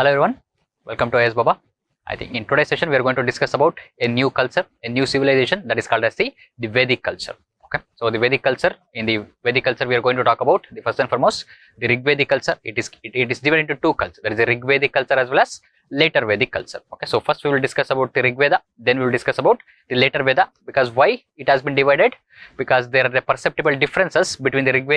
Hello everyone, welcome to IASBaba. I think in today's session we are going to discuss about a new culture, a new civilization that is called as the Vedic culture. Okay, so the Vedic culture, in the Vedic culture we are going to talk about the first and foremost the Rig Vedic culture. It is divided into two cultures. There is a Rig Vedic culture as well as later Vedic culture. Okay, so first we will discuss about the Rig Veda, then we will discuss about the later Veda. Because why it has been divided? Because there are perceptible differences between the Rig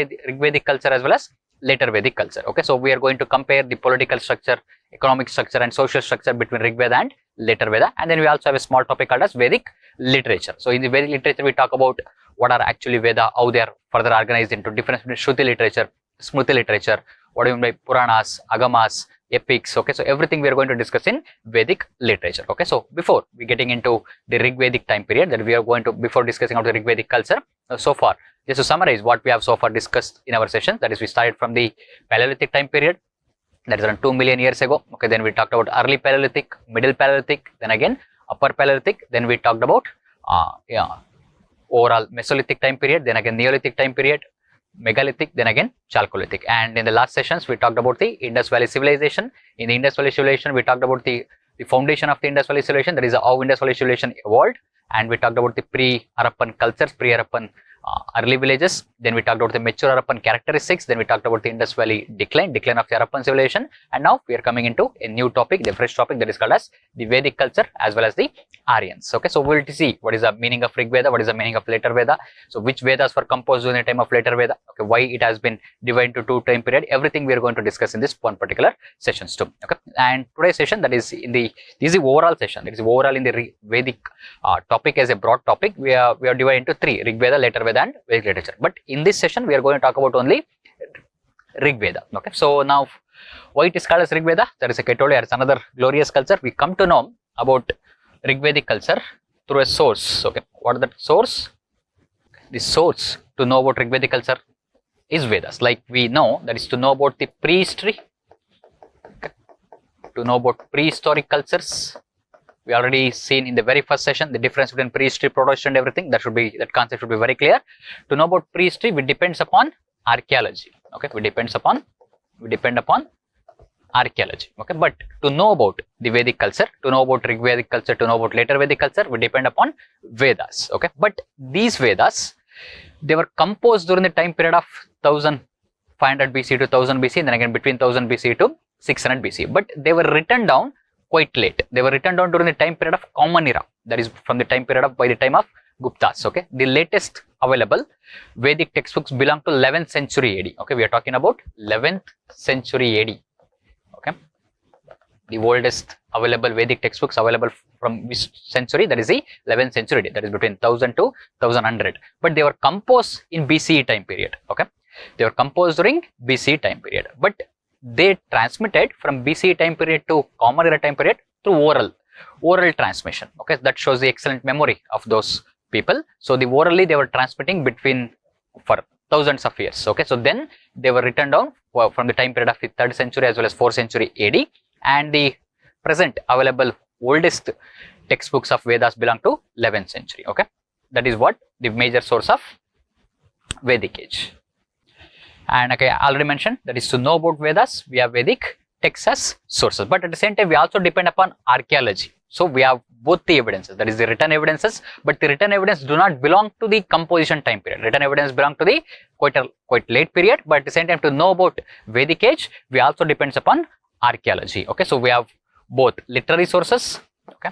Vedic culture as well as later Vedic culture. Okay, so we are going to compare the political structure, economic structure and social structure between Rig Veda and later Veda, and then we also have a small topic called as Vedic literature. So in the Vedic literature we talk about what are actually Veda, how they are further organized into difference between Shruti literature, Smriti literature, what do you mean by Puranas, Agamas, epics. Okay, so everything we are going to discuss in Vedic literature. Okay, so before we getting into the Rig Vedic time period, that we are going to, before discussing about the Rig Vedic culture, so far, just to summarize what we have so far discussed in our session, that is we started from the Paleolithic time period, that is around 2 million years ago. Okay, then we talked about early Paleolithic, middle Paleolithic, then again upper Paleolithic, then we talked about overall Mesolithic time period, then again Neolithic time period, Megalithic, then again Chalcolithic. And in the last sessions we talked about the Indus Valley civilization. In the Indus Valley civilization we talked about the foundation of the Indus Valley civilization, that is how Indus Valley civilization evolved, and we talked about the pre-Harappan cultures, pre-Harappan early villages. Then we talked about the mature Harappan characteristics. Then we talked about the Indus Valley decline of the Harappan civilization. And now we are coming into a new topic, the fresh topic, that is called as the Vedic culture as well as the Aryans. Okay, so we will see what is the meaning of Rig Veda, what is the meaning of later Veda. So which Vedas were composed during the time of later Veda. Okay, why it has been divided into two time period. Everything we are going to discuss in this one particular sessions too. Okay, and today's session, that is in the, this is the overall session. It is overall in the Vedic topic as a broad topic. We are divided into three: Rig Veda, later Veda and Vedic literature. But in this session we are going to talk about only Rig Veda. Okay, so now why it is called as Rig Veda? That is, like I told you, it's another glorious culture. We come to know about Rig Vedic culture through a source. Okay, what is that source? The source to know about Rig Vedic culture is Vedas. Like we know, that is to know about the prehistory, okay, to know about prehistoric cultures. We already seen in the very first session the difference between prehistory, proto-history and everything. That concept should be very clear. To know about prehistory, we depends upon archaeology. Okay, we depend upon archaeology. Okay, but to know about the Vedic culture, to know about Rig Vedic culture, to know about later Vedic culture, we depend upon Vedas. Okay, but these Vedas, they were composed during the time period of 1500 BC to 1000 BC, and then again between 1000 BC to 600 BC. But they were written down quite late. They were written down during the time period of Common Era, that is from the time period of, by the time of Guptas. Okay, the latest available Vedic textbooks belong to 11th century AD. Okay, we are talking about 11th century AD. Okay, the oldest available Vedic textbooks available from which century? That is the 11th century AD, that is between 1000 to 1100. But they were composed in BCE time period. Okay, they were composed during BCE time period, but they transmitted from BCE time period to Common Era time period through oral transmission. Okay, that shows the excellent memory of those people. So the orally they were transmitting for thousands of years. Okay, so then they were written down from the time period of the 3rd century as well as 4th century AD, and the present available oldest textbooks of Vedas belong to 11th century. Okay, that is what the major source of Vedic age. And okay, I already mentioned, that is to know about Vedas, we have Vedic texts as sources, but at the same time we also depend upon archaeology. So we have both the evidences, that is the written evidences, but the written evidence do not belong to the composition time period. Written evidence belong to the quite late period, but at the same time to know about Vedic age, we also depends upon archaeology. Okay, so we have both literary sources, okay,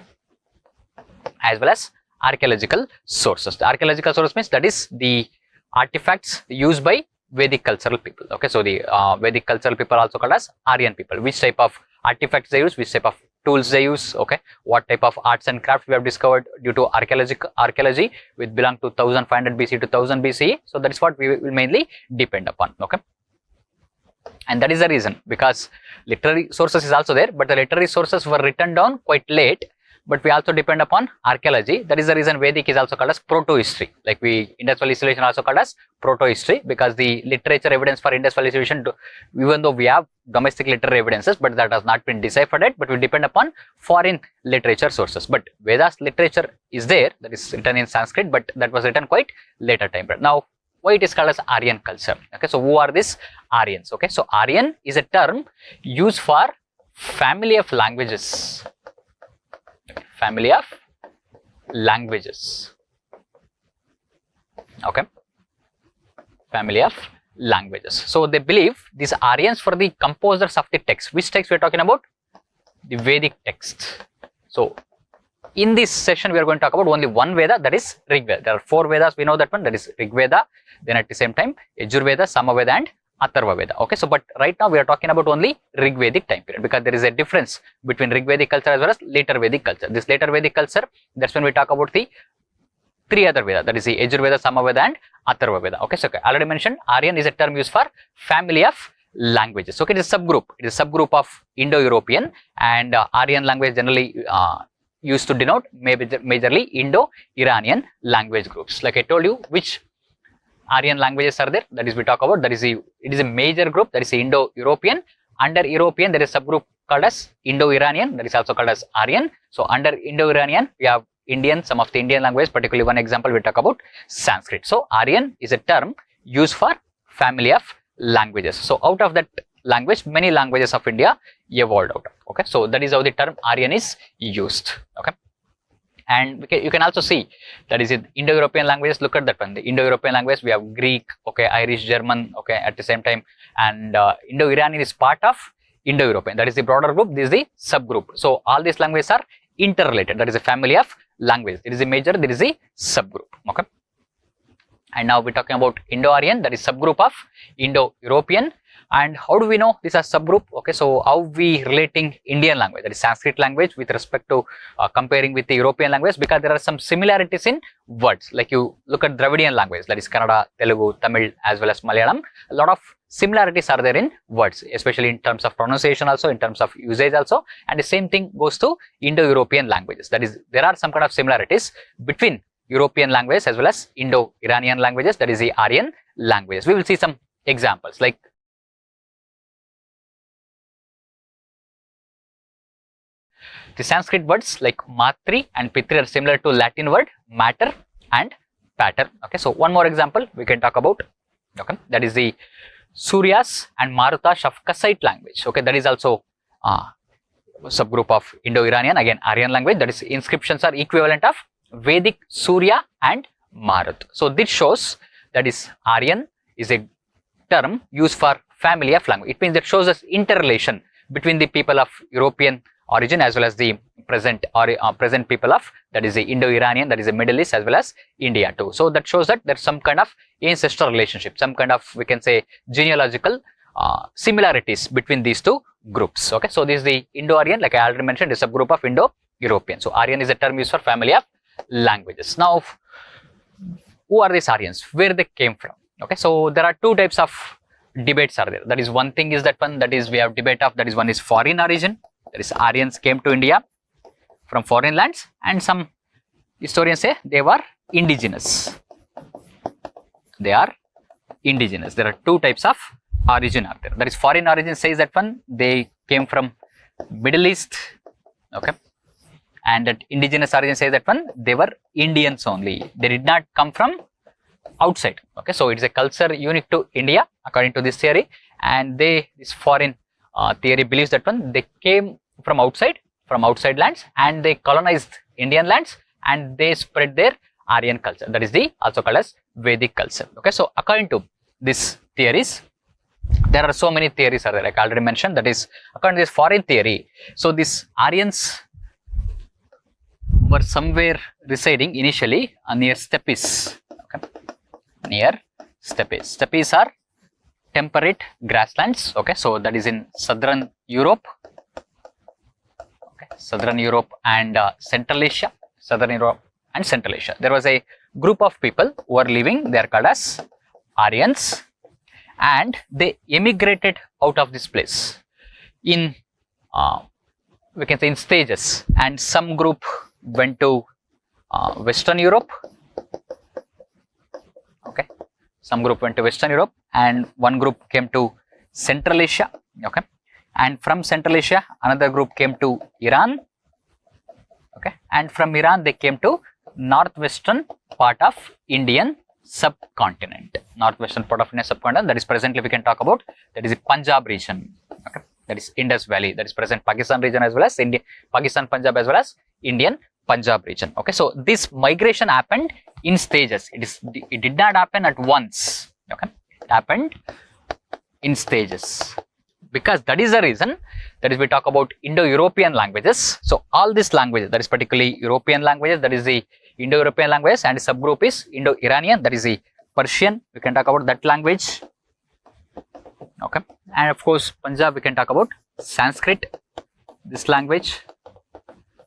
as well as archaeological sources. The archaeological source means that is the artifacts used by Vedic cultural people. Okay, so the Vedic cultural people also called as Aryan people. Which type of artifacts they use, which type of tools they use, okay, what type of arts and crafts we have discovered due to archaeology which belong to 1500 BC to 1000 BCE. So that is what we will mainly depend upon. Okay, and that is the reason, because literary sources is also there, but the literary sources were written down quite late, but we also depend upon archaeology. That is the reason Vedic is also called as proto-history. Like Indus Valley civilization also called as proto-history, because the literature evidence for Indus Valley civilization, even though we have domestic literary evidences, but that has not been deciphered yet, but we depend upon foreign literature sources. But Vedas literature is there, that is written in Sanskrit, but that was written quite later time period. Now, why it is called as Aryan culture? Okay, so who are these Aryans? Okay, so Aryan is a term used for family of languages. Family of languages. Okay. Family of languages. So they believe these Aryans for the composers of the text. Which text we are talking about? The Vedic text. So in this session we are going to talk about only one Veda, that is Rig Veda. There are 4 Vedas, we know that one, that is Rig Veda, then at the same time Yajur Veda, Sama Veda and Atharva Veda. Okay, so but right now we are talking about only Rig Vedic time period, because there is a difference between Rig Vedic culture as well as later Vedic culture. This later Vedic culture, that's when we talk about the 3 other Veda, that is the Yajur Veda, Sama Veda and Atharva Veda. Okay, so I already mentioned Aryan is a term used for family of languages. Okay, it is a subgroup. It is a subgroup of Indo-European, and Aryan language generally used to denote majorly Indo-Iranian language groups. Like I told you, which Aryan languages are there? That is we talk about. That is it is a major group. That is Indo-European. Under European, there is a subgroup called as Indo-Iranian. That is also called as Aryan. So under Indo-Iranian, we have Indian, some of the Indian languages, particularly one example we talk about Sanskrit. So Aryan is a term used for family of languages. So out of that language, many languages of India evolved out of. Okay, so that is how the term Aryan is used. Okay, and you can also see that is in Indo-European languages. Look at that one. The Indo-European language, we have Greek, okay, Irish, German, okay, at the same time, and Indo-Iranian is part of Indo-European. That is the broader group. This is the subgroup. So all these languages are interrelated. That is a family of language. There is a major, there is a subgroup. Okay, and now we're talking about Indo-Aryan, that is subgroup of Indo-European. And how do we know this is subgroup? Okay, so how we relating Indian language, that is Sanskrit language, with respect to comparing with the European language, because there are some similarities in words. Like you look at Dravidian language, that is Kannada, Telugu, Tamil as well as Malayalam. A lot of similarities are there in words, especially in terms of pronunciation, also in terms of usage also. And the same thing goes to Indo-European languages. That is, there are some kind of similarities between European languages as well as Indo-Iranian languages, that is the Aryan languages. We will see some examples like the Sanskrit words like matri and pitri are similar to Latin word matter and pater. Okay, so one more example we can talk about. Okay, that is the Suryas and Marutas of Kassite language. Okay, that is also subgroup of Indo-Iranian, again Aryan language. That is, inscriptions are equivalent of Vedic Surya and Marut. So this shows that is Aryan is a term used for family of language. It means that shows us interrelation between the people of European origin as well as the present people of, that is the Indo-Iranian, that is the Middle East as well as India too. So that shows that there's some kind of ancestral relationship, some kind of, we can say, genealogical similarities between these two groups. Okay, so this is the Indo-Aryan, like I already mentioned, is a group of Indo-European. So Aryan is a term used for family of languages. Now, who are these Aryans? Where they came from? Okay, so there are 2 types of debates are there. That is, one thing is that one, that is we have debate of, that is one is foreign origin. That is, Aryans came to India from foreign lands, and some historians say they were indigenous. They are indigenous. There are 2 types of origin are there. That is, foreign origin says that one they came from Middle East. Okay, and that indigenous origin says that one they were Indians only. They did not come from outside. Okay, so it is a culture unique to India according to this theory, and this foreign theory believes that one they came from outside lands, and they colonized Indian lands, and they spread their Aryan culture. That is the also called as Vedic culture. Okay, so according to these theories, there are so many theories are there, like I already mentioned. That is, according to this foreign theory, so these Aryans were somewhere residing initially near steppes. Okay, near steppes. Steppes are temperate grasslands. Okay, so that is in southern Europe. Okay, southern Europe and Central Asia. Southern Europe and Central Asia. There was a group of people who were living. They are called as Aryans, and they emigrated out of this place in we can say in stages. And some group went to Western Europe. Okay, some group went to Western Europe, and one group came to Central Asia. Okay, and from Central Asia another group came to Iran. Okay, and from Iran they came to northwestern part of Indian subcontinent. Northwestern part of Indian subcontinent, that is presently we can talk about, that is the Punjab region. Okay, that is Indus Valley, that is present Pakistan region as well as Pakistan Punjab as well as Indian Punjab region. Okay, so this migration happened in stages. It did not happen at once. Okay, it happened in stages, because that is the reason that is we talk about Indo-European languages. So all these languages, that is particularly European languages, that is the Indo-European languages, and the subgroup is Indo-Iranian, that is the Persian. We can talk about that language. Okay, and of course Punjab, we can talk about Sanskrit, this language.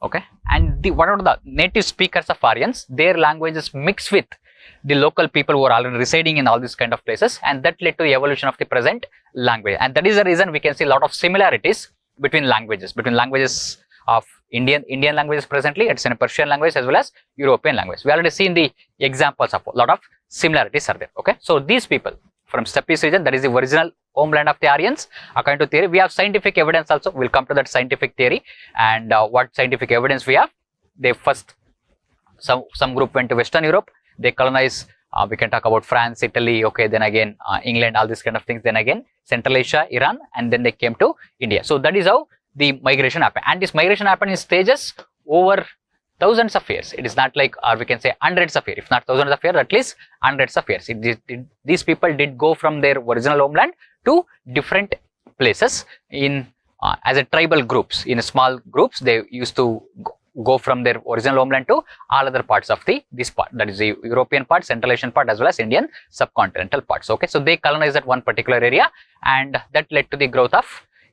Okay, and what are the native speakers of Aryans? Their languages mix with the local people who are already residing in all these kind of places, and that led to the evolution of the present language. And that is the reason we can see a lot of similarities between languages of Indian languages presently. It's in a Persian language as well as European language. We already seen the examples of a lot of similarities are there. Okay, so these people from Steppes region, that is the original homeland of the Aryans, according to theory. We have scientific evidence also. We'll come to that scientific theory and what scientific evidence we have. They first, some group went to Western Europe. They colonized, we can talk about France, Italy, okay, then again England, all these kind of things, then again Central Asia, Iran, and then they came to India. So that is how the migration happened, and this migration happened in stages over thousands of years. It is not like, or we can say hundreds of years, if not thousands of years, at least hundreds of years. These people did go from their original homeland to different places in as a tribal groups. In small groups, they used to go from their original homeland to all other parts of this part, that is the European part, Central Asian part, as well as Indian subcontinental parts. Okay, so they colonized that one particular area, and that led to the growth of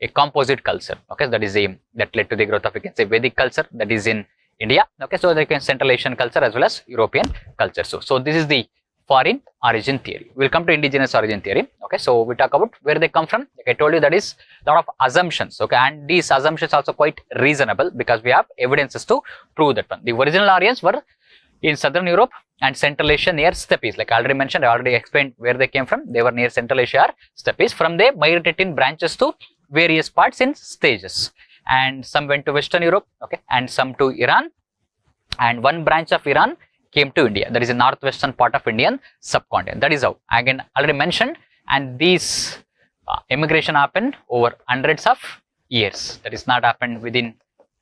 a composite culture. Okay, that led to the growth of, we can say, Vedic culture, that is in India. Okay, so they can Central Asian culture as well as European culture. So this is the foreign origin theory. We'll come to indigenous origin theory. Okay, so we talk about where they come from. Like I told you, that is a lot of assumptions. Okay, and these assumptions also quite reasonable because we have evidences to prove that one. The original Aryans were in Southern Europe and Central Asia near steppes. Like I already mentioned, I already explained where they came from. They were near Central Asia or steppes. From there, migrated in branches to various parts in stages. And some went to Western Europe, okay, and some to Iran, and one branch of Iran came to India, that is the northwestern part of Indian subcontinent. That is how, again, already mentioned, and these immigration happened over hundreds of years. That is not happened within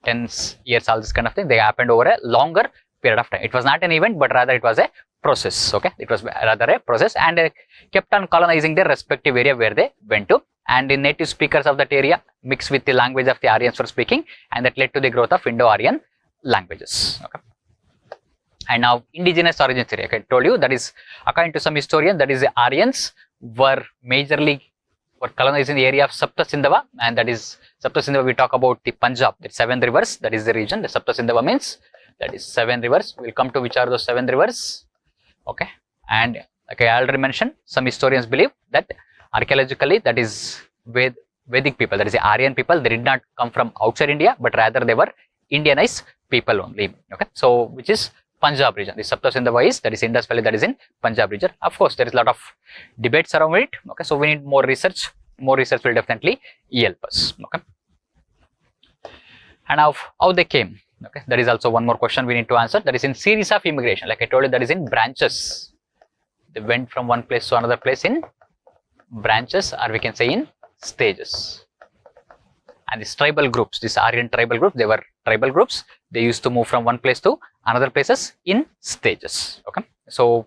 tens years, all this kind of thing. They happened over a longer period of time. It was not an event, but rather it was a process. Okay, it was rather a process, and they kept on colonizing their respective area where they went to, and the native speakers of that area mixed with the language of the Aryans were speaking, and that led to the growth of Indo-Aryan languages. Okay, and now indigenous origin theory. I told you that is, according to some historians, that is the Aryans were colonizing the area of Sapta Sindhava, and that is Sapta Sindhava. We talk about the Punjab, the 7 rivers. That is the region. The Sapta Sindhava means that is 7 rivers. We'll come to which are those 7 rivers. Okay, and like I already mentioned, some historians believe that archaeologically, that is Vedic people, that is the Aryan people, they did not come from outside India, but rather they were Indianized people only. Okay, so which is Punjab region. The Sapta Sindhava is, that is Indus Valley, that is in Punjab region. Of course, there is a lot of debates around it. Okay, so we need more research. More research will definitely help us. Okay, and how they came. Okay, that is also one more question we need to answer. That is in series of immigration. Like I told you, that is in branches. They went from one place to another place in branches, or we can say in stages. And these tribal groups, this Aryan tribal group, they were tribal groups. They used to move from one place to another places in stages. Okay, so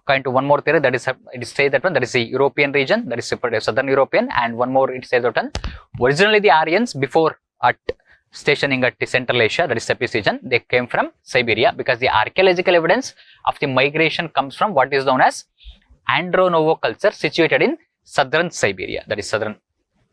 according to one more theory, that is it says that one, that is the European region, that is Southern European, and one more it says that one, originally the Aryans before at stationing at the Central Asia, that is Steppes region, they came from Siberia, because the archaeological evidence of the migration comes from what is known as Andronovo culture situated in southern Siberia, that is southern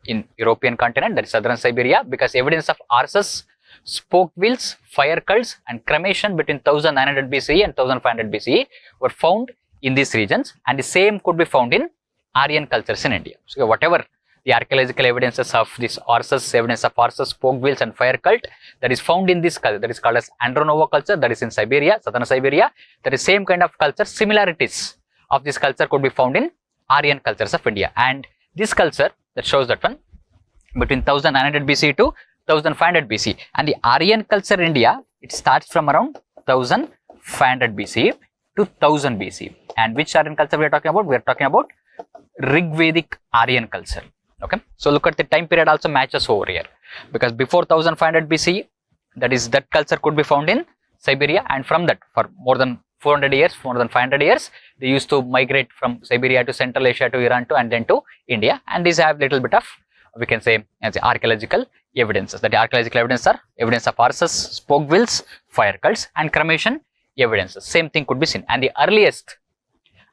in European continent, that is southern Siberia, because evidence of horses, spoke wheels, fire cults, and cremation between 1900 BCE and 1500 BCE were found in these regions, and the same could be found in Aryan cultures in India. So whatever the archaeological evidences of these horses, evidence of horses, spoke wheels, and fire cult that is found in this culture, that is called as Andronovo culture, that is in Siberia, southern Siberia, that is same kind of culture. Similarities of this culture could be found in Aryan cultures of India, and this culture that shows that one between 1900 BC to 1500 BC, and the Aryan culture in India, it starts from around 1500 BC to 1000 BC. And which Aryan culture we are talking about? We are talking about Rig Vedic Aryan culture. Okay, so look at the time period also matches over here, because before 1500 BCE, that is, that culture could be found in Siberia, and from that for more than 400 years, more than 500 years, they used to migrate from Siberia to Central Asia to Iran to, and then to India, and these have little bit of, we can say, as archaeological evidences. That archaeological evidence are evidence of horses, spoke wheels, fire cults, and cremation evidences. Same thing could be seen, and the earliest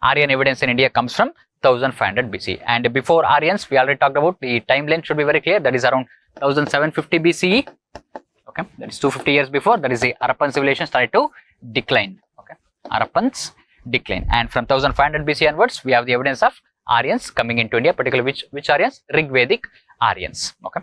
Aryan evidence in India comes from 1500 BCE, and before Aryans, we already talked about, the timeline should be very clear, that is around 1750 BCE. Okay, that is 250 years before, that is the Harappan civilization started to decline. Okay, Harappans decline, and from 1500 BC onwards, we have the evidence of Aryans coming into India, particularly which Aryans? Rig Vedic Aryans. Okay,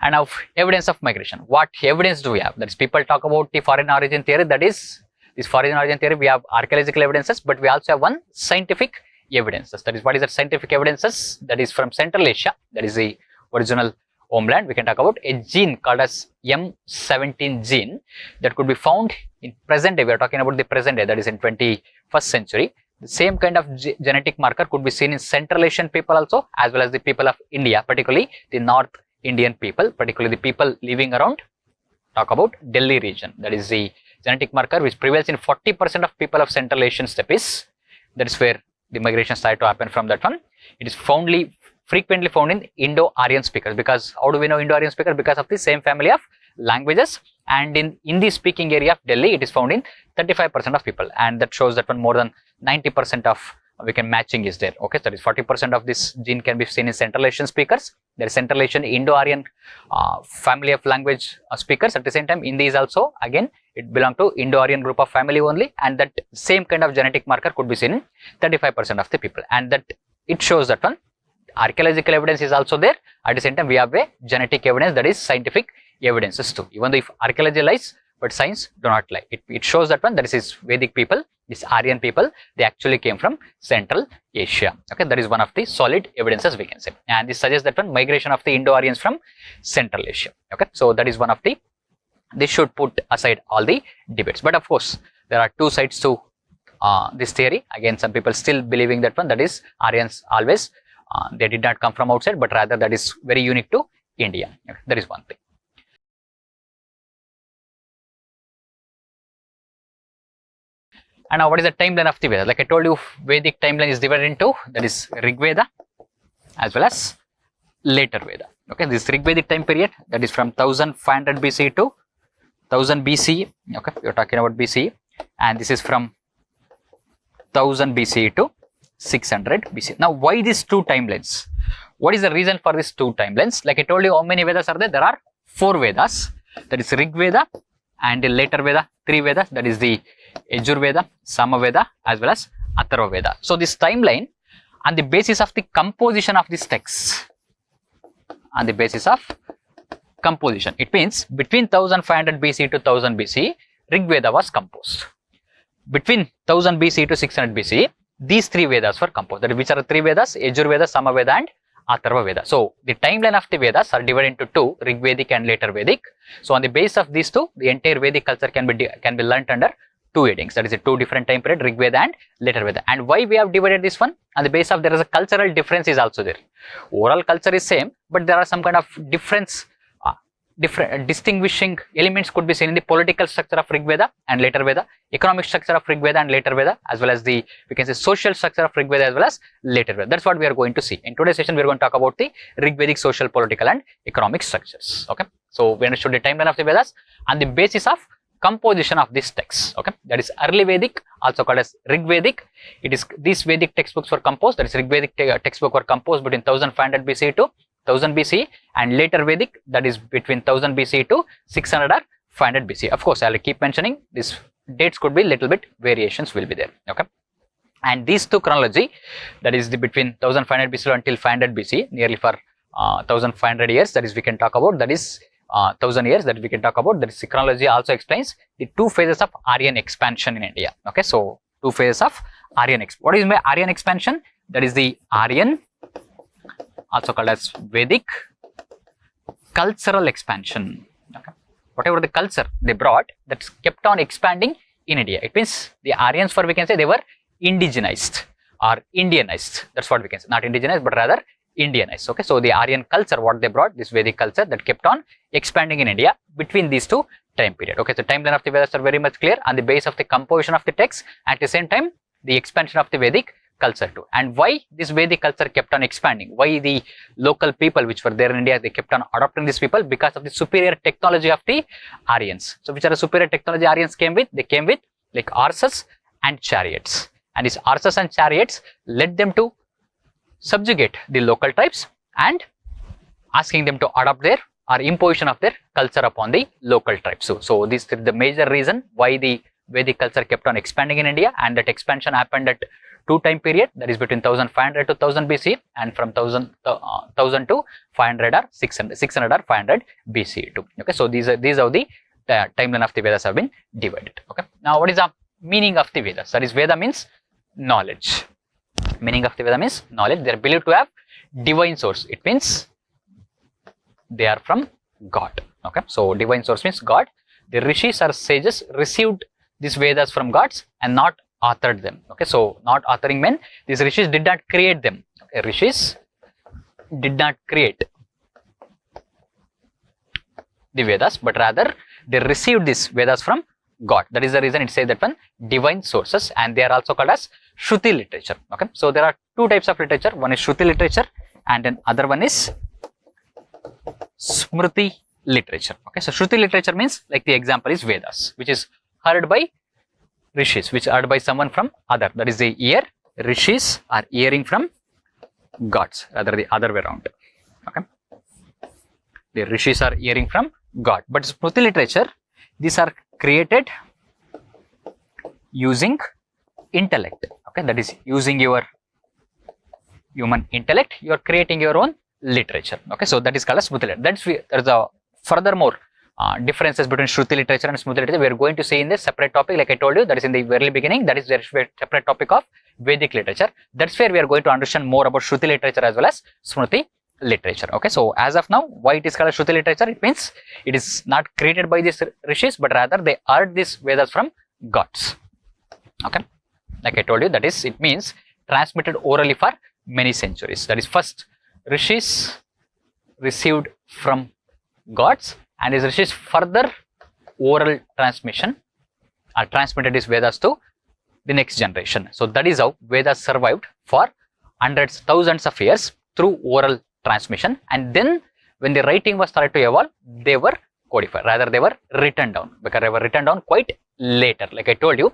and now evidence of migration. What evidence do we have? That is, people talk about the foreign origin theory, that is, this foreign origin theory, we have archaeological evidences, but we also have one scientific evidences. That is, what is that scientific evidences? That is from Central Asia, that is the original homeland. We can talk about a gene called as M17 gene that could be found in present day. We are talking about the present day, that is in 21st century. The same kind of genetic marker could be seen in Central Asian people also, as well as the people of India, particularly the North Indian people, particularly the people living around, talk about Delhi region. That is the genetic marker which prevails in 40% of people of Central Asian steppes. That is where the migration started to happen from that one. It is frequently found in Indo-Aryan speakers. Because how do we know Indo-Aryan speakers? Because of the same family of languages, and in Hindi speaking area of Delhi, it is found in 35% of people, and that shows that one more than 90% of matching is there. Okay, so that is 40% of this gene can be seen in Central Asian speakers. There is Central Asian Indo-Aryan family of language speakers. At the same time, Hindi is also, again, it belongs to Indo-Aryan group of family only, and that same kind of genetic marker could be seen in 35% of the people, and that it shows that one archaeological evidence is also there. At the same time, we have a genetic evidence, that is scientific evidences too. Even though if archaeology lies, but science do not lie. It shows that one, that is Vedic people, this Aryan people, they actually came from Central Asia. Okay, that is one of the solid evidences we can say, and this suggests that one migration of the Indo-Aryans from Central Asia. Okay, so that is one of the, this should put aside all the debates, but of course there are two sides to this theory. Again, some people still believing that one, that is Aryans always they did not come from outside, but rather that is very unique to India. Okay, that is one thing. And now what is the timeline of the Vedas? Like I told you, Vedic timeline is divided into, that is Rig Veda as well as later Veda. Okay, this Rig Vedic time period, that is from 1500 BC to 1000 BCE. Okay, we are talking about BCE, and this is from 1000 BCE to 600 BC. Now, why these two timelines? What is the reason for these two timelines? Like I told you, how many Vedas are there? There are 4 Vedas. That is Rig Veda, and the later Veda, 3 Vedas. That is the Yajur Veda, Sama Veda, as well as Atharva Veda. So this timeline, on the basis of the composition of these texts, on the basis of composition, it means between 1500 BC to 1000 BC, Rig Veda was composed. Between 1000 BC to 600 BC, these 3 Vedas were composed. That is, which are the 3 Vedas? Yajur Veda, Sama Veda, and Atharva Veda. So the timeline of the Vedas are divided into 2, Rig Vedic and later Vedic. So on the basis of these 2, the entire Vedic culture can be learnt under 2 headings. That is, 2 different time period, Rig Veda and later Veda. And why we have divided this one? On the basis of, there is a cultural difference is also there. Overall culture is same, but there are some kind of difference. Different distinguishing elements could be seen in the political structure of Rig Veda and later Veda, economic structure of Rig Veda and later Veda, as well as the, we can say, social structure of Rig Veda as well as later Veda. That's what we are going to see. In today's session, we are going to talk about the Rig Vedic social, political and economic structures. Okay, so we understood the timeline of the Vedas on the basis of composition of this text. Okay, that is early Vedic, also called as Rig Vedic. It is, these Vedic textbooks were composed, that is Rig Vedic textbook were composed between 1500 BC to 1000 BC, and later Vedic, that is between 1000 BC to 600 or 500 BC. Of course, I will keep mentioning these dates could be little bit variations will be there. Okay, and these 2 chronology, that is the between 1500 BC until 500 BC, nearly for 1500 years, that is we can talk about, that is 1000 years that we can talk about. That is, chronology also explains the 2 phases of Aryan expansion in India. Okay, so 2 phases of Aryan expansion. What is my Aryan expansion? That is the Aryan, also called as Vedic cultural expansion. Okay, whatever the culture they brought, that's kept on expanding in India. It means the Aryans, for we can say, they were indigenized or Indianized. That's what we can say, not indigenized, but rather Indianized. Okay, so the Aryan culture, what they brought, this Vedic culture that kept on expanding in India between these two time period. Okay, so timeline of the Vedas are very much clear on the base of the composition of the text, at the same time the expansion of the Vedic culture too. And why this Vedic culture kept on expanding? Why the local people which were there in India, they kept on adopting these people? Because of the superior technology of the Aryans. So which are the superior technology Aryans came with? They came with like horses and chariots, and these horses and chariots led them to subjugate the local tribes and asking them to adopt their or imposition of their culture upon the local tribes. So this is the major reason why the Vedic culture kept on expanding in India, and that expansion happened at two time period, that is between 1500 to 1000 BC, and from 1000 to 500 or 600 or 500 BC too. Okay, so these are the timeline of the Vedas have been divided. Okay, now what is the meaning of the Vedas? That is, Veda means knowledge. Meaning of the Veda means knowledge. They are believed to have divine source. It means they are from God. Okay, so divine source means God. The rishis or sages received these Vedas from gods and not authored them. Okay, so not authoring meant these rishis did not create them. Okay, rishis did not create the Vedas, but rather they received these Vedas from God. That is the reason it says that one divine sources, and they are also called as Shruti literature. Okay, so there are two types of literature. One is Shruti literature, and then other one is Smriti literature. Okay, so Shruti literature means, like the example is Vedas, which is heard by rishis, which are heard by someone from other. That is the ear. Rishis are hearing from gods, rather the other way around. Okay, the rishis are hearing from God. But Smriti literature, these are created using intellect. Okay, that is using your human intellect. You are creating your own literature. Okay, so that is called as Smriti literature. There is a furthermore differences between Shruti literature and Smriti literature. We are going to see in this separate topic, like I told you, that is in the very beginning. That is the separate topic of Vedic literature. That's where we are going to understand more about Shruti literature as well as Smriti literature. Okay, so as of now, why it is called Shruti literature? It means it is not created by these rishis, but rather they heard these Vedas from gods. Okay, like I told you, that is, it means transmitted orally for many centuries. That is, first rishis received from gods, and these rishis further oral transmission are transmitted these Vedas to the next generation. So that is how Vedas survived for hundreds, thousands of years through oral transmission, and then when the writing was started to evolve, they were codified, rather they were written down, because they were written down quite later. Like I told you,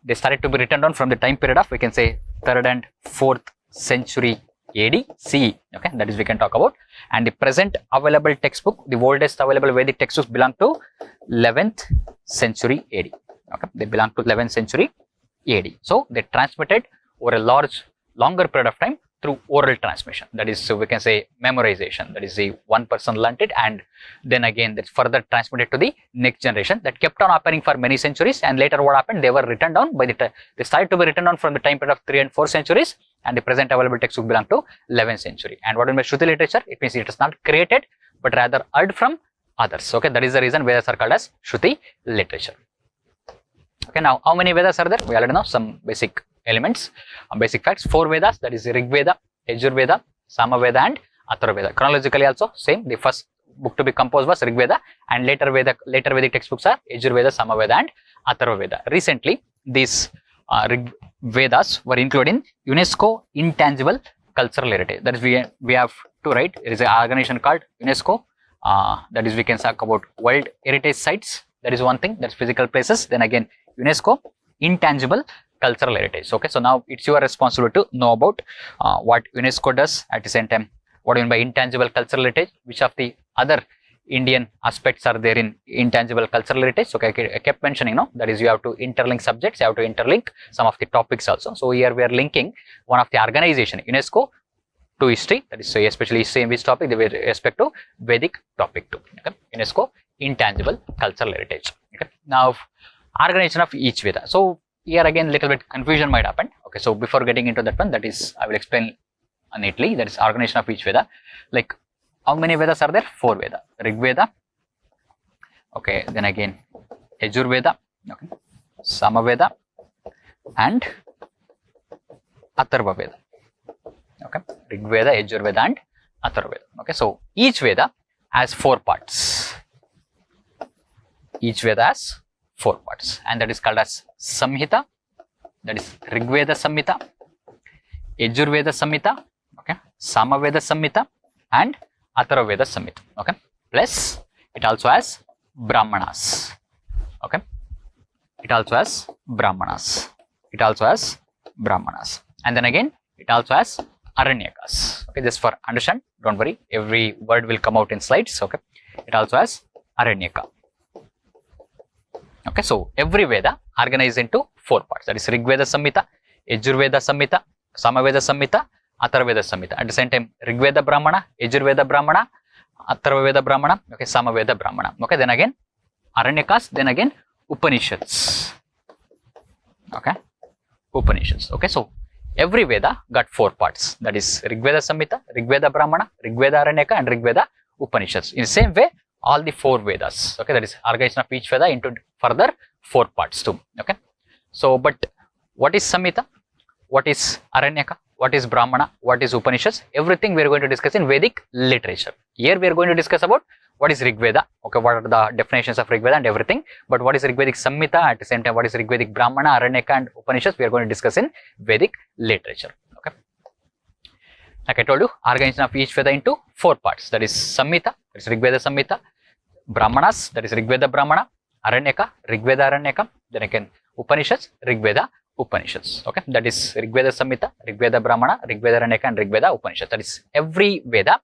they started to be written down from the time period of, we can say, 3rd and 4th century AD CE. Okay, that is we can talk about. And the present available textbook, the oldest available Vedic textbooks belong to 11th century AD. Okay, they belong to 11th century AD. So they transmitted over a longer period of time through oral transmission. That is, so we can say memorization. That is, the one person learnt it, and then again that's further transmitted to the next generation. That kept on happening for many centuries, and later what happened? They were written down by the time they started to be written down from the time period of 3 and 4 centuries, and the present available textbook belong to 11th century. And what is Shruti literature? It means it is not created, but rather heard from others. Okay, that is the reason Vedas are called as Shruti literature. Okay, now how many Vedas are there? We already know some basic elements, basic facts. 4 Vedas, that is Rig Veda, Yajur Veda, Sama Veda, and Atharva Veda. Chronologically also same. The first book to be composed was Rig Veda, and later Vedic textbooks are Yajur Veda, Sama Veda, and Atharva Veda. Recently, these Rig Vedas were included in UNESCO Intangible Cultural Heritage. That is, we have to write. There is an organization called UNESCO. That is, we can talk about World Heritage Sites. That is one thing. That's physical places. Then again, UNESCO Intangible Cultural Heritage. Okay, so now it's your responsibility to know about what UNESCO does. At the same time, what do you mean by intangible cultural heritage? Which of the other Indian aspects are there in intangible cultural heritage? So I kept mentioning, that is, you have to interlink subjects, you have to interlink some of the topics also. So here we are linking one of the organization, UNESCO, to history. That is, so especially history in which topic? They with respect to Vedic topic too. Okay, UNESCO Intangible Cultural Heritage. Okay, now organization of each Veda. So here again little bit confusion might happen. Okay, so before getting into that one, that is, I will explain neatly. That is organization of each Veda. Like, how many Vedas are there? 4 Veda. Rig Veda. Okay, then again Yajur Veda. Okay, Sama Veda, and Atharva Veda. Okay, Rig Veda, Yajur Veda and Atharva Veda. Okay, so each Veda has 4 parts. Each Veda has 4 parts, and that is called as Samhita, that is Rig Veda Samhita, Yajur Veda Samhita, okay, Sama Veda Samhita and Atharva Veda Samhita. Okay, plus it also has Brahmanas. Okay, it also has Brahmanas. It also has Brahmanas, and then again it also has Aranyakas. Okay, just for understand, don't worry, every word will come out in slides. Okay, it also has Aranyaka. Okay, so every Veda organized into 4 parts, that is Rig Veda Samhita, Yajur Veda Samhita, Sama Veda Samhita, Atharva Veda Samhita. At the same time, Rig Veda Brahmana, Yajur Veda Brahmana, Atharva Veda Brahmana, okay, Sama Veda Brahmana. Okay, then again Aranyakas, then again Upanishads. Okay, Upanishads. Okay, so every Veda got 4 parts, that is Rig Veda Samhita, Rig Veda Brahmana, Rig Veda Aranyaka and Rig Veda Upanishads. In the same way, all the 4 Vedas, okay, that is organization of each Veda into further 4 parts too. Okay, so but what is Samhita, what is Aranyaka, what is Brahmana, what is Upanishads, everything we are going to discuss in Vedic literature. Here we are going to discuss about what is Rig Veda, okay, what are the definitions of Rig Veda and everything, but what is Rig Vedic Samhita, at the same time what is Rig Vedic Brahmana, Aranyaka and Upanishads, we are going to discuss in Vedic literature. Okay, like I told you, organization of each Veda into 4 parts, that is Samhita, that is Rig Veda Samhita, Brahmanas, that is Rig Veda Brahmana, Aranyaka, Rig Veda Aranyaka, then again Upanishads, Rig Veda Upanishads. Okay, that is Rig Veda Samhita, Rig Veda Brahmana, Rig Veda Aranyaka and Rig Veda Upanishads. That is every Veda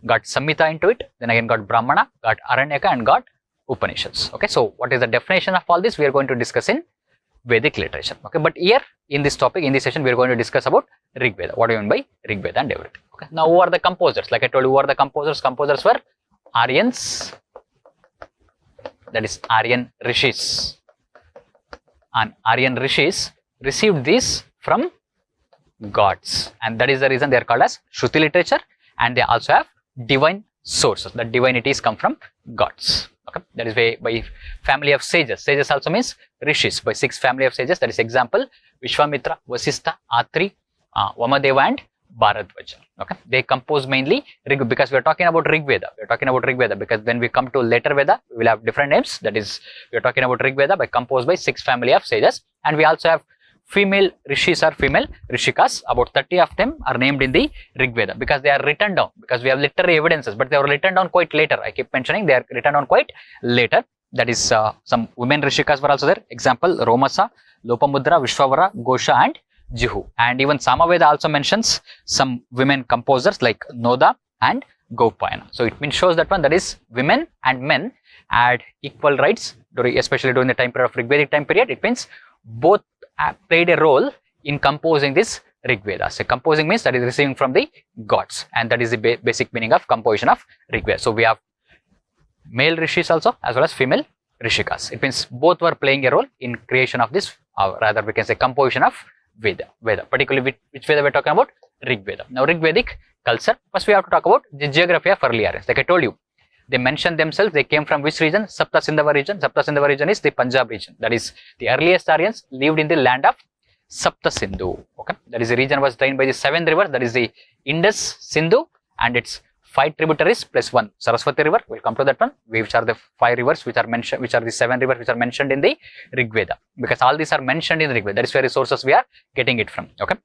got Samhita into it, then again got Brahmana, got Aranyaka and got Upanishads. Okay, so what is the definition of all this we are going to discuss in Vedic literature. Okay, but here in this topic, in this session, we are going to discuss about Rig Veda. What do you mean by Rig Veda and everything. Okay, now who are the composers? Like I told you, who are the composers? Composers were Aryans, that is Aryan Rishis, and Aryan Rishis received these from gods, and that is the reason they are called as Shruti literature, and they also have divine sources. The divinities come from gods. Okay, that is by family of sages. Sages also means Rishis, by 6 family of sages. That is example Vishwamitra, Vasistha, Atri, Vamadeva and Bharadwaja. Okay, they compose mainly Rig, because we are talking about Rig Veda. We are talking about Rig Veda because when we come to later Veda, we will have different names. That is, we are talking about Rig Veda by composed by 6 family of sages, and we also have female Rishis or female Rishikas. About 30 of them are named in the Rig Veda because they are written down, because we have literary evidences, but they were written down quite later. I keep mentioning they are written down quite later. That is, some women Rishikas were also there. Example, Romasa, Lopamudra, Vishwavara, Gosha and Jihu. And even Samaveda also mentions some women composers like Noda and Gopayana. So it means shows that one, that is women and men had equal rights, especially during the time period of Rig Vedic time period. It means both played a role in composing this Rig Veda. So composing means that is receiving from the gods, and that is the basic meaning of composition of Rig Veda. So we have male Rishis also as well as female Rishikas. It means both were playing a role in creation of this, rather we can say composition of Veda. Particularly which Veda we are talking about? Rig Veda. Now Rig Vedic culture, first we have to talk about the geography of early Aryans. Like I told you, they mentioned themselves, they came from which region? Sapta Sindhava region. Sapta Sindhava region is the Punjab region. That is, the earliest Aryans lived in the land of Sapta Sindhu. Okay, that is the region was drained by the 7 rivers, that is the Indus, Sindhu and its 5 tributaries plus 1 Saraswati river. We'll come to that one, which are the 5 rivers which are mentioned, which are the 7 rivers which are mentioned in the Rig Veda, because all these are mentioned in the Rig Veda. That is where resources we are getting it from. Okay,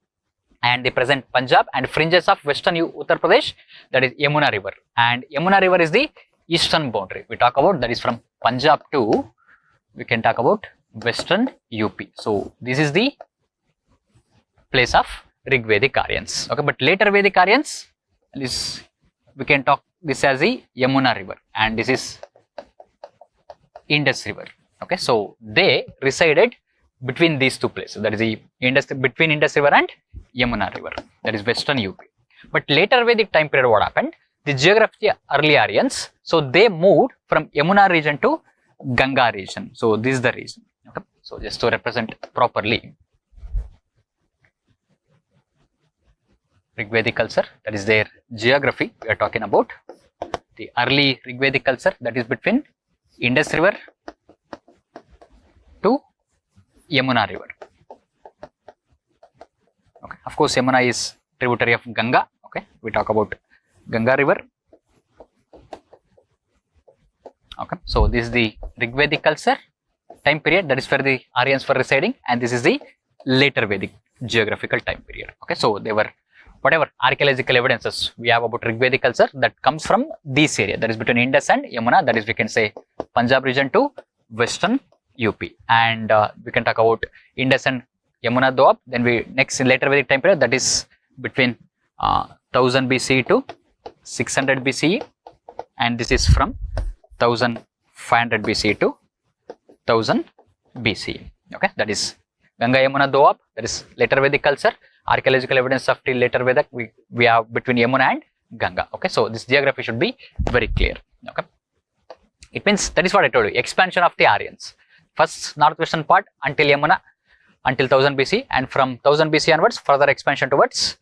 and the present Punjab and fringes of western Uttar Pradesh, that is Yamuna river, and Yamuna river is the eastern boundary we talk about, that is from Punjab to, we can talk about western UP. So this is the place of Rig Vedic Aryans. Okay, but later Vedic Aryans, this we can talk this as the Yamuna river, and this is Indus river. Okay, so they resided between these 2 places, that is the between Indus river and Yamuna river, that is western UP. But later Vedic time period, what happened? The geography early Aryans, so they moved from Yamuna region to Ganga region. So this is the region. Okay, so just to represent properly Rig Vedic culture, that is their geography we are talking about. The early Rig Vedic culture, that is between Indus river to Yamuna river. Okay, of course Yamuna is tributary of Ganga. Okay, we talk about Ganga river. Okay, so this is the Rig Vedic culture time period, that is where the Aryans were residing, and this is the later Vedic geographical time period. Okay, so they were whatever archaeological evidences we have about Rig Vedic culture that comes from this area, that is between Indus and Yamuna, that is we can say Punjab region to western UP, and we can talk about Indus and Yamuna Doab. Then we next in later Vedic time period, that is between 1000 BCE to 600 BCE, and this is from 1500 BCE to 1000 BCE. Okay, that is Ganga Yamuna Doab, that is later Vedic culture. Archaeological evidence of the later Vedic we have between Yamuna and Ganga. Okay, so this geography should be very clear. Okay, it means that is what I told you, expansion of the Aryans. First northwestern part until Yamuna, until 1000 BC, and from 1000 BC onwards further expansion towards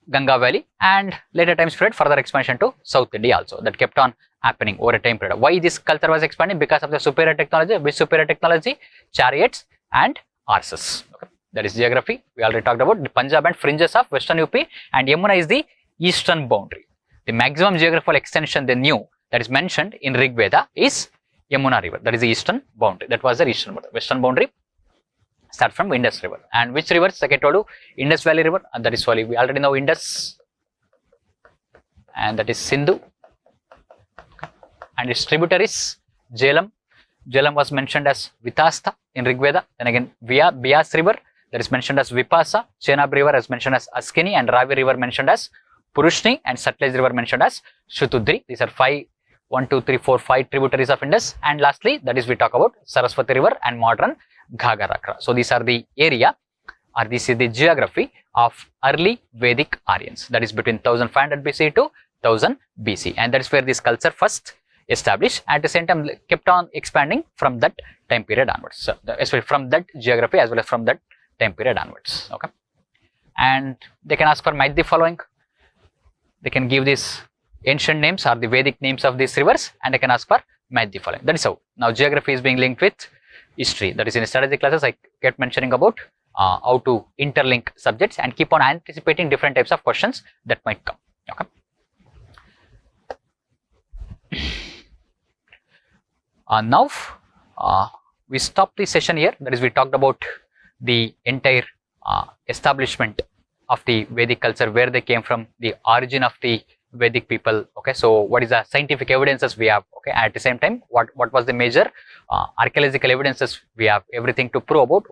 Ganga Valley, and later times period further expansion to South India also. That kept on happening over a time period. Why this culture was expanding? Because of the superior technology. Which superior technology? Chariots and horses. Okay, that is geography. We already talked about the Punjab and fringes of western UP, and Yamuna is the eastern boundary. The maximum geographical extension they knew that is mentioned in Rig Veda is Yamuna river. That is the eastern boundary. That was the eastern boundary. Western boundary start from Indus river. And which rivers? Like I told you, Indus Valley river, and that is Valley. We already know Indus, and that is Sindhu, and its tributaries Jhelum. Jhelum was mentioned as Vitasta in Rig Veda. Then again Bias river, that is mentioned as Vipasa. Chenab river is mentioned as Askini, and Ravi river mentioned as Purushni, and Sutlej river mentioned as Shutudri. These are 5 tributaries of Indus. And lastly, that is we talk about Saraswati river and modern Ghaggarakra. So these are the area, or this is the geography of early Vedic Aryans, that is between 1500 BC to 1000 BC, and that is where this culture first established. At the same time kept on expanding from that time period onwards, so especially from that geography as well as from that time period onwards. Okay, and they can ask for match the following. They can give these ancient names or the Vedic names of these rivers, and they can ask for match the following. That is how now geography is being linked with history. That is in strategy classes I kept mentioning about how to interlink subjects and keep on anticipating different types of questions that might come. Okay. Now we stop the session here. That is, we talked about the entire establishment of the Vedic culture, where they came from, the origin of the Vedic people. Okay, so what is the scientific evidences we have? Okay, at the same time, what was the major archaeological evidences we have? Everything to prove about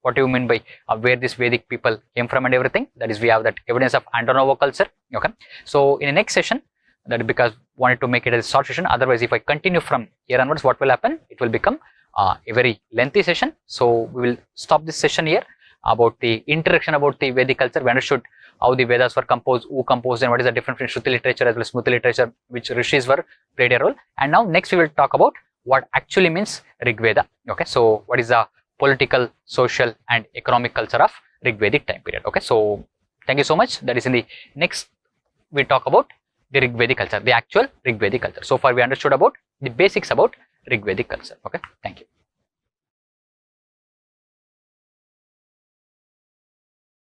what do you mean by where this Vedic people came from and everything. That is, we have that evidence of Andronovo culture. Okay, so in the next session, that because wanted to make it a short session, otherwise if I continue from here onwards, what will happen? It will become a very lengthy session. So we will stop this session here about the introduction about the Vedic culture. We understood how the Vedas were composed, who composed, and what is the difference between Shruti literature as well as Smriti literature, which rishis were played a role. And now next we will talk about what actually means Rig Veda. Okay, so what is the political, social and economic culture of Rig Vedic time period. Okay, so thank you so much. That is in the next we talk about the Rig Vedic culture, the actual Rig Vedic culture. So far we understood about the basics about Rig Vedic culture. Okay, thank you.